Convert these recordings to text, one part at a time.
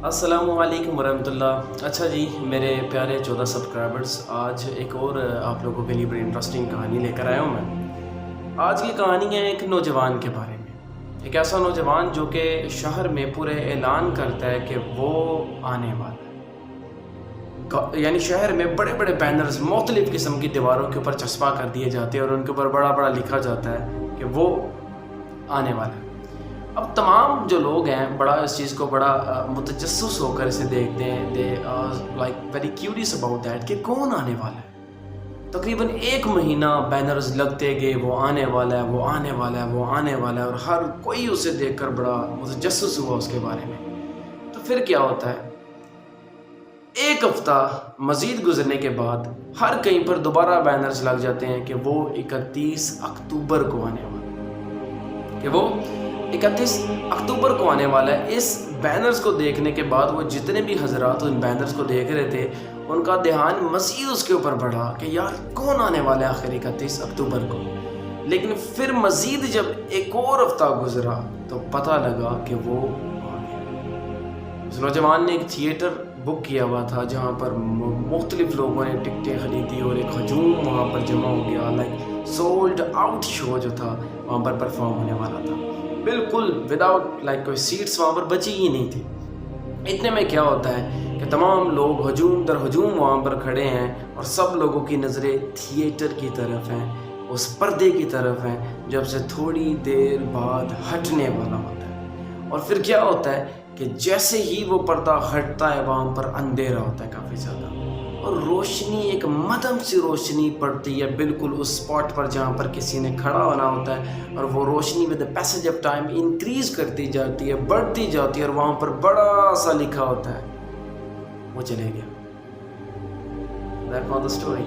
السلام علیکم ورحمۃ اللہ۔ اچھا جی میرے پیارے 14 سبسکرائبرز، آج ایک اور آپ لوگوں کے لیے بڑی انٹرسٹنگ کہانی لے کر آیا ہوں میں۔ آج کی کہانی ہے ایک نوجوان کے بارے میں، ایک ایسا نوجوان جو کہ شہر میں پورے اعلان کرتا ہے کہ وہ آنے والا ہے۔ یعنی شہر میں بڑے بڑے بینرز مختلف قسم کی دیواروں کے اوپر چسپاں کر دیے جاتے ہیں اور ان کے اوپر بڑا بڑا لکھا جاتا ہے کہ وہ آنے والا ہے۔ اب تمام جو لوگ ہیں بڑا اس چیز کو بڑا متجسس ہو کر اسے دیکھتے ہیں، they like very curious about that کہ کون آنے والا ہے۔ تقریباً 1 مہینہ بینرز لگتے گئے، وہ آنے والا ہے، وہ آنے والا ہے، وہ آنے والا ہے، اور ہر کوئی اسے دیکھ کر بڑا متجسس ہوا اس کے بارے میں۔ تو پھر کیا ہوتا ہے، 1 ہفتہ مزید گزرنے کے بعد ہر کہیں پر دوبارہ بینرز لگ جاتے ہیں کہ وہ 31 اکتوبر کو آنے والا ہے، کہ وہ 31 اکتوبر کو آنے والا ہے۔ اس بینرز کو دیکھنے کے بعد وہ جتنے بھی حضرات ان بینرز کو دیکھ رہے تھے ان کا دھیان مزید اس کے اوپر بڑھا کہ یار کون آنے والا ہے آخر 31 اکتوبر کو۔ لیکن پھر مزید جب ایک اور ہفتہ گزرا تو پتہ لگا کہ وہ آ گیا۔ اس نوجوان نے ایک تھیٹر بک کیا ہوا تھا جہاں پر مختلف لوگوں نے ٹکٹیں خریدی اور ایک ہجوم وہاں پر جمع ہو گیا، لائک سولڈ آؤٹ شو جو تھا وہاں پر پرفارم ہونے والا تھا، بالکل وداؤٹ لائک کوئی سیٹس وہاں پر بچی ہی نہیں تھی۔ اتنے میں کیا ہوتا ہے کہ تمام لوگ ہجوم در ہجوم وہاں پر کھڑے ہیں اور سب لوگوں کی نظریں تھیٹر کی طرف ہیں، اس پردے کی طرف ہیں جب سے تھوڑی دیر بعد ہٹنے والا ہوتا ہے۔ اور پھر کیا ہوتا ہے کہ جیسے ہی وہ پردہ ہٹتا ہے وہاں پر اندھیرا ہوتا ہے کافی زیادہ، اور روشنی ایک مدھم سی روشنی پڑتی ہے بالکل اس اسپاٹ پر جہاں پر کسی نے کھڑا ہونا ہوتا ہے، اور وہ روشنی with the passage of time increase کرتی جاتی ہے، بڑھتی جاتی ہے، اور وہاں پر بڑا سا لکھا ہوتا ہے وہ چلے گیا۔ That's not the story۔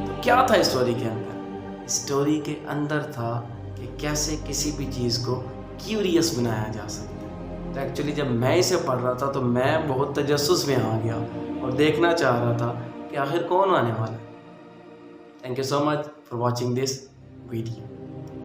تو کیا تھا اسٹوری کے اندر؟ اسٹوری کے اندر تھا کہ کیسے کسی بھی چیز کو کیوریس بنایا جا سکتا ہے۔ تو ایکچولی جب میں اسے پڑھ رہا تھا تو میں بہت تجسس میں آ گیا اور دیکھنا چاہ رہا تھا کہ آخر کون آنے والا ہے۔ Thank you so much for watching this video.